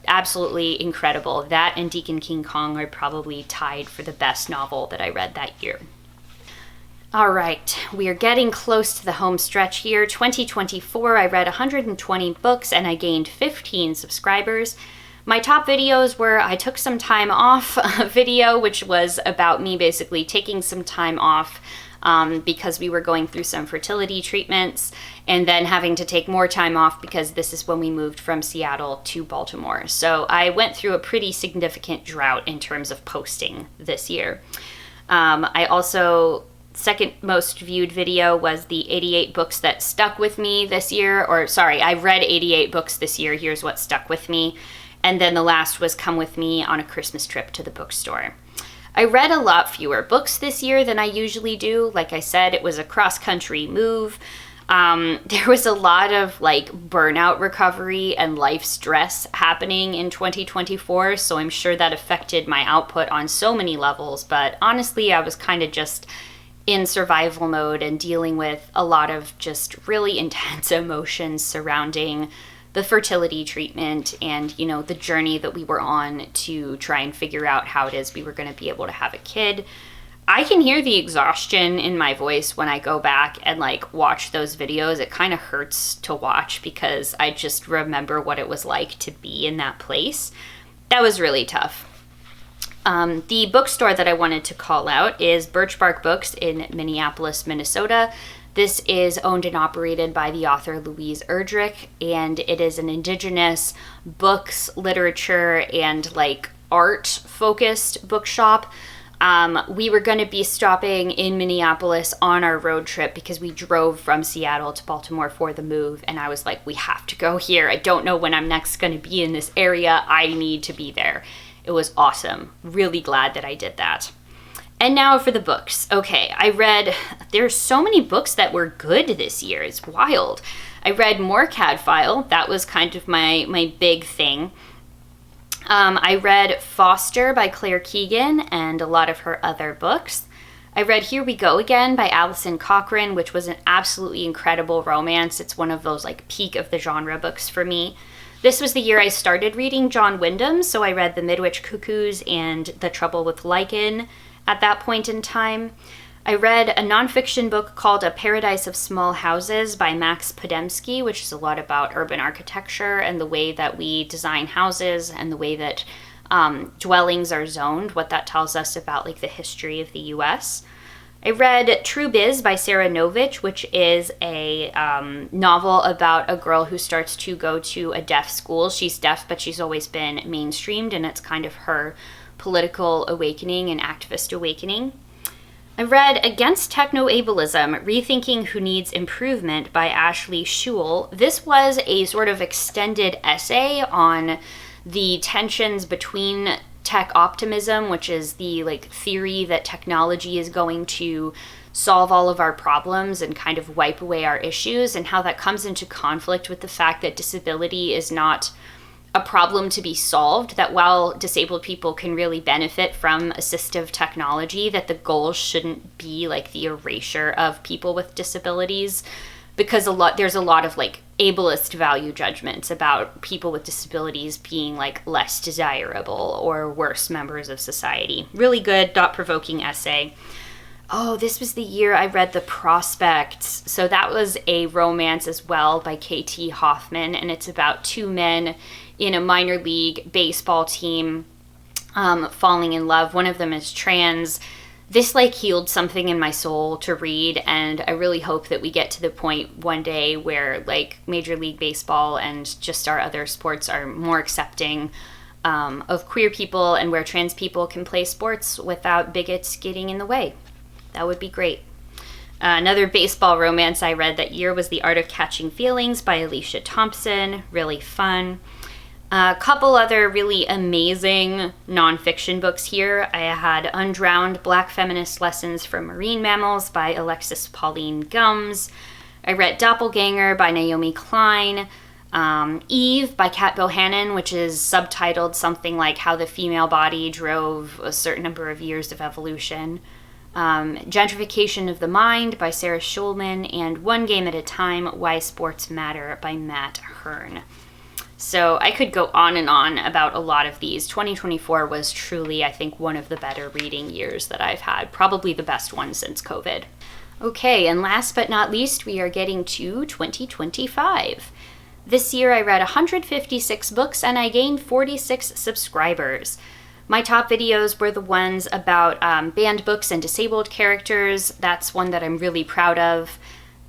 Absolutely incredible. That and Deacon King Kong are probably tied for the best novel that I read that year. All right, we are getting close to the home stretch here. 2024, I read 120 books and I gained 15 subscribers. My top videos were I took some time off video, which was about me basically taking some time off because we were going through some fertility treatments, and then having to take more time off because this is when we moved from Seattle to Baltimore. So I went through a pretty significant drought in terms of posting this year. I also, second most viewed video was the 88 books that stuck with me this year, or sorry, I read 88 books this year. Here's what stuck with me. And then the last was Come With Me on a Christmas Trip to the Bookstore. I read a lot fewer books this year than I usually do. Like I said, it was a cross-country move. There was a lot of like burnout recovery and life stress happening in 2024, so I'm sure that affected my output on so many levels. But honestly, I was kind of just in survival mode and dealing with a lot of just really intense emotions surrounding the fertility treatment and, you know, the journey that we were on to try and figure out how it is we were going to be able to have a kid. I can hear the exhaustion in my voice when I go back and like watch those videos. It kind of hurts to watch because I just remember what it was like to be in that place. That was really tough. The bookstore that I wanted to call out is Birch Bark Books in Minneapolis, Minnesota. This is owned and operated by the author Louise Erdrich, and it is an Indigenous books, literature, and like art-focused bookshop. We were going to be stopping in Minneapolis on our road trip because we drove from Seattle to Baltimore for the move, and I was like, we have to go here. I don't know when I'm next going to be in this area. I need to be there. It was awesome. Really glad that I did that. And now for the books. Okay, there's so many books that were good this year. It's wild. I read more Cadfile. That was kind of my big thing. I read Foster by Claire Keegan and a lot of her other books. I read Here We Go Again by Alison Cochrane, which was an absolutely incredible romance. It's one of those like peak of the genre books for me. This was the year I started reading John Wyndham, so I read The Midwich Cuckoos and The Trouble with Lichen at that point in time. I read a nonfiction book called A Paradise of Small Houses by Max Podemsky, which is a lot about urban architecture and the way that we design houses and the way that dwellings are zoned, what that tells us about like the history of the US. I read True Biz by Sarah Novich, which is a novel about a girl who starts to go to a deaf school. She's deaf, but she's always been mainstreamed, and it's kind of her political awakening and activist awakening. I read Against Techno-Ableism, Rethinking Who Needs Improvement by Ashley Shule. This was a sort of extended essay on the tensions between tech optimism, which is the like theory that technology is going to solve all of our problems and kind of wipe away our issues, and how that comes into conflict with the fact that disability is not a problem to be solved, that while disabled people can really benefit from assistive technology, that the goal shouldn't be like the erasure of people with disabilities. because there's a lot of like ableist value judgments about people with disabilities being like less desirable or worse members of society. Really good, thought-provoking essay. Oh, this was the year I read The Prospects. So that was a romance as well by K.T. Hoffman, and it's about two men in a minor league baseball team falling in love. One of them is trans. This like healed something in my soul to read, and I really hope that we get to the point one day where like Major League Baseball and just our other sports are more accepting of queer people, and where trans people can play sports without bigots getting in the way. That would be great. Another baseball romance I read that year was The Art of Catching Feelings by Alicia Thompson. Really fun. A couple other really amazing nonfiction books here. I had Undrowned: Black Feminist Lessons from Marine Mammals by Alexis Pauline Gumbs. I read Doppelganger by Naomi Klein. Eve by Kat Bohannon, which is subtitled something like How the Female Body Drove a Certain Number of Years of Evolution. Gentrification of the Mind by Sarah Schulman, and One Game at a Time: Why Sports Matter by Matt Hearn. So I could go on and on about a lot of these. 2024 was truly, I think, one of the better reading years that I've had. Probably the best one since COVID. Okay, and last but not least, we are getting to 2025. This year I read 156 books and I gained 46 subscribers. My top videos were the ones about banned books and disabled characters. That's one that I'm really proud of.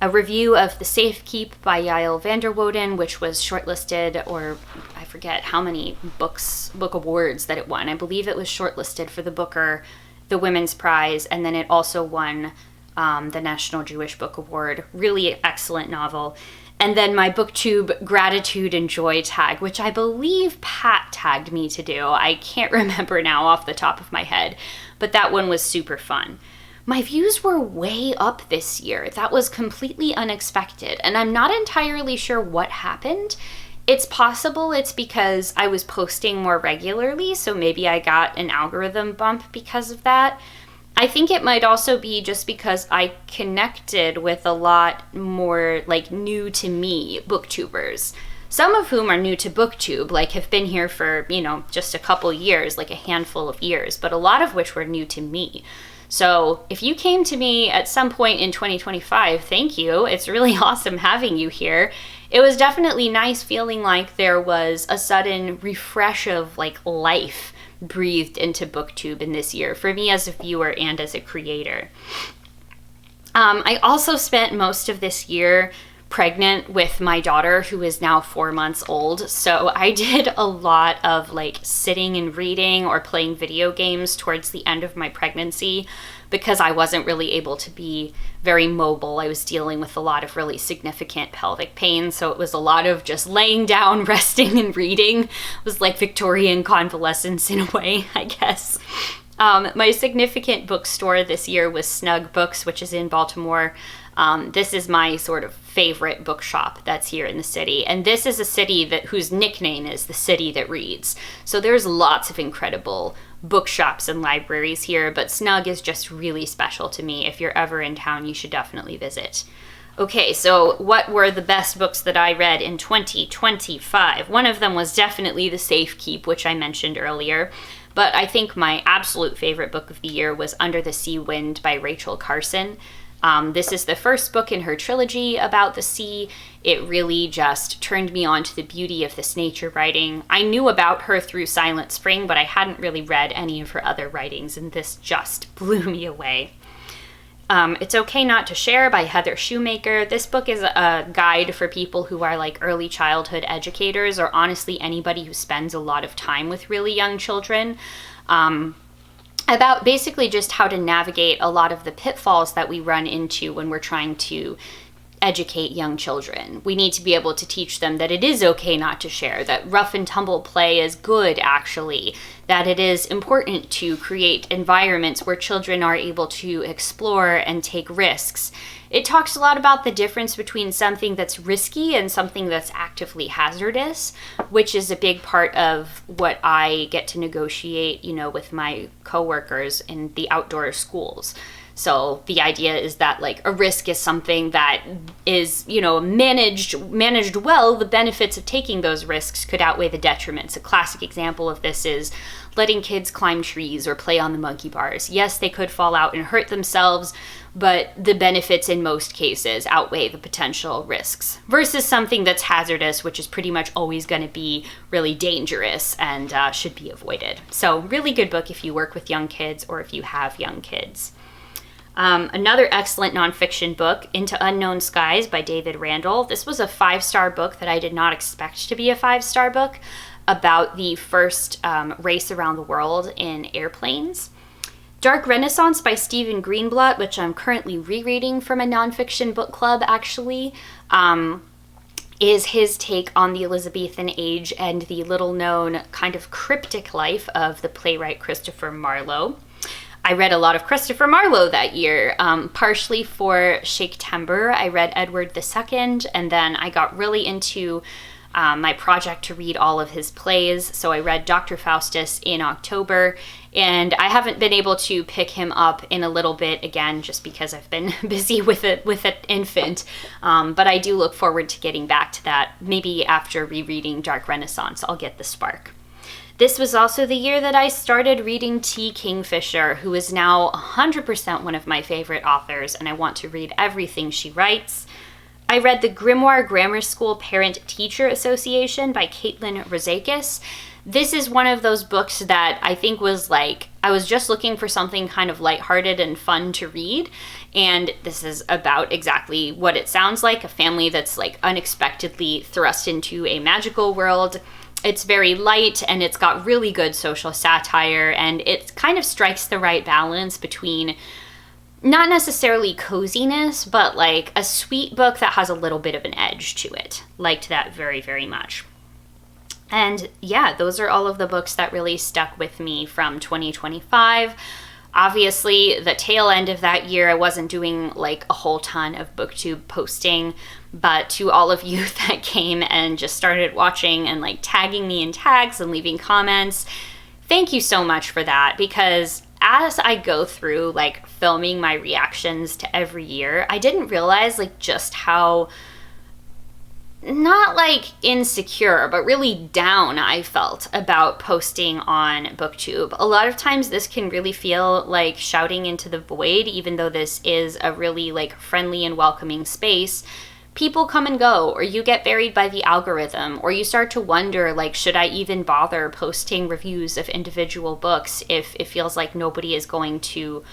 A review of The Safe Keep by Yael Vanderwoden, which was shortlisted, or I forget how many book awards that it won. I believe it was shortlisted for the Booker, the Women's Prize, and then it also won the National Jewish Book Award. Really excellent novel. And then my Booktube Gratitude and Joy tag, which I believe Pat tagged me to do. I can't remember now off the top of my head, but that one was super fun. My views were way up this year. That was completely unexpected, and I'm not entirely sure what happened. It's possible it's because I was posting more regularly, so maybe I got an algorithm bump because of that. I think it might also be just because I connected with a lot more like new to me booktubers, some of whom are new to Booktube, like have been here for, just a couple years, like a handful of years, but a lot of which were new to me. So if you came to me at some point in 2025, thank you. It's really awesome having you here. It was definitely nice feeling like there was a sudden refresh of like life breathed into Booktube in this year, for me as a viewer and as a creator. I also spent most of this year pregnant with my daughter, who is now 4 months old. So I did a lot of like sitting and reading or playing video games towards the end of my pregnancy because I wasn't really able to be very mobile. I was dealing with a lot of really significant pelvic pain. So it was a lot of just laying down, resting, and reading. It was like Victorian convalescence in a way, I guess. My significant bookstore this year was AnnaG Books, which is in Baltimore. This is my sort of favorite bookshop that's here in the city. And this is a city whose nickname is the city that reads. So there's lots of incredible bookshops and libraries here, but AnnaG is just really special to me. If you're ever in town, you should definitely visit. Okay, so what were the best books that I read in 2025? One of them was definitely The Safe Keep, which I mentioned earlier. But I think my absolute favorite book of the year was Under the Sea Wind by Rachel Carson. This is the first book in her trilogy about the sea. It really just turned me on to the beauty of this nature writing. I knew about her through Silent Spring, but I hadn't really read any of her other writings, and this just blew me away. It's Okay Not to Share by Heather Shoemaker. This book is a guide for people who are like early childhood educators, or honestly anybody who spends a lot of time with really young children. About basically just how to navigate a lot of the pitfalls that we run into when we're trying to educate young children. We need to be able to teach them that it is okay not to share, that rough and tumble play is good, actually, that it is important to create environments where children are able to explore and take risks. It talks a lot about the difference between something that's risky and something that's actively hazardous, which is a big part of what I get to negotiate, with my coworkers in the outdoor schools. So the idea is that like a risk is something that is, you know, managed well. The benefits of taking those risks could outweigh the detriments. A classic example of this is letting kids climb trees or play on the monkey bars. Yes, they could fall out and hurt themselves, but the benefits in most cases outweigh the potential risks versus something that's hazardous, which is pretty much always going to be really dangerous and should be avoided. So really good book if you work with young kids or if you have young kids. Another excellent nonfiction book, Into Unknown Skies by David Randall. This was a 5-star book that I did not expect to be a 5-star book, about the first race around the world in airplanes. Dark Renaissance by Stephen Greenblatt, which I'm currently rereading from a nonfiction book club actually, is his take on the Elizabethan age and the little-known kind of cryptic life of the playwright Christopher Marlowe. I read a lot of Christopher Marlowe that year, partially for Shake-Tember. I read Edward II, and then I got really into my project to read all of his plays. So I read Dr. Faustus in October, and I haven't been able to pick him up in a little bit again, just because I've been busy with an infant. But I do look forward to getting back to that. Maybe after rereading Dark Renaissance, I'll get the spark. This was also the year that I started reading T. Kingfisher, who is now 100% one of my favorite authors, and I want to read everything she writes. I read The Grimoire Grammar School Parent-Teacher Association by Caitlin Rozakis. This is one of those books that I think was like, I was just looking for something kind of lighthearted and fun to read, and this is about exactly what it sounds like, a family that's like unexpectedly thrust into a magical world. It's very light, and it's got really good social satire, and it kind of strikes the right balance between not necessarily coziness, but like a sweet book that has a little bit of an edge to it. Liked that very, very much. And yeah, those are all of the books that really stuck with me from 2025. Obviously, the tail end of that year, I wasn't doing like a whole ton of Booktube posting, but to all of you that came and just started watching and like tagging me in tags and leaving comments, thank you so much for that, because as I go through like filming my reactions to every year, I didn't realize like just how not like insecure, but really down I felt about posting on Booktube. A lot of times this can really feel like shouting into the void, even though this is a really like friendly and welcoming space. People come and go, or you get buried by the algorithm, or you start to wonder, like, should I even bother posting reviews of individual books if it feels like nobody is going to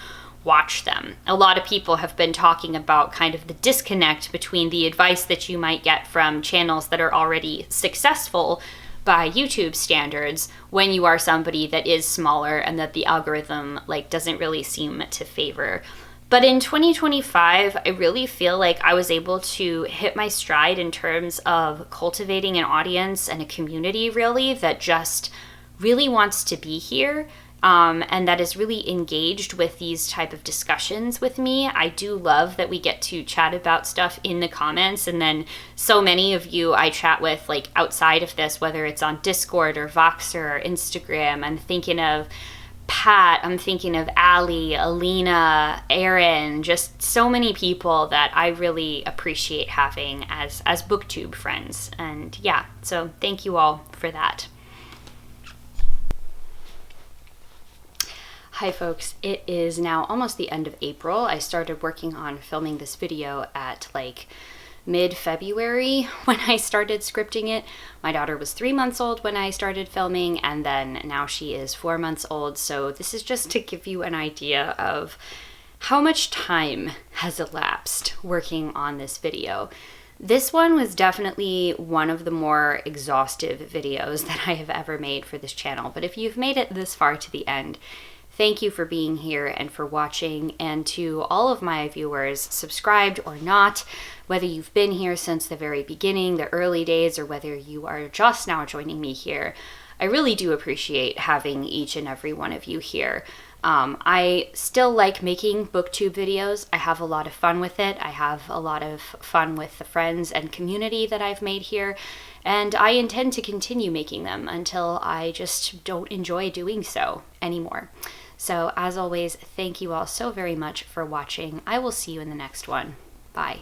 watch them? A lot of people have been talking about kind of the disconnect between the advice that you might get from channels that are already successful by YouTube standards when you are somebody that is smaller and that the algorithm like doesn't really seem to favor. But in 2025, I really feel like I was able to hit my stride in terms of cultivating an audience and a community really that just really wants to be here, and that is really engaged with these type of discussions with me. I do love that we get to chat about stuff in the comments, and then so many of you I chat with like outside of this, whether it's on Discord or Voxer or Instagram. I'm thinking of Pat, I'm thinking of Ali, Alina, Aaron, just so many people that I really appreciate having as Booktube friends. And yeah, so thank you all for that. Hi folks, it is now almost the end of April. I started working on filming this video at like mid-February when I started scripting it. My daughter was 3 months old when I started filming, and then now she is 4 months old. So this is just to give you an idea of how much time has elapsed working on this video. This one was definitely one of the more exhaustive videos that I have ever made for this channel. But if you've made it this far to the end, thank you for being here and for watching. And to all of my viewers, subscribed or not, whether you've been here since the very beginning, the early days, or whether you are just now joining me here, I really do appreciate having each and every one of you here. I still like making Booktube videos. I have a lot of fun with it. I have a lot of fun with the friends and community that I've made here, and I intend to continue making them until I just don't enjoy doing so anymore. So as always, thank you all so very much for watching. I will see you in the next one. Bye.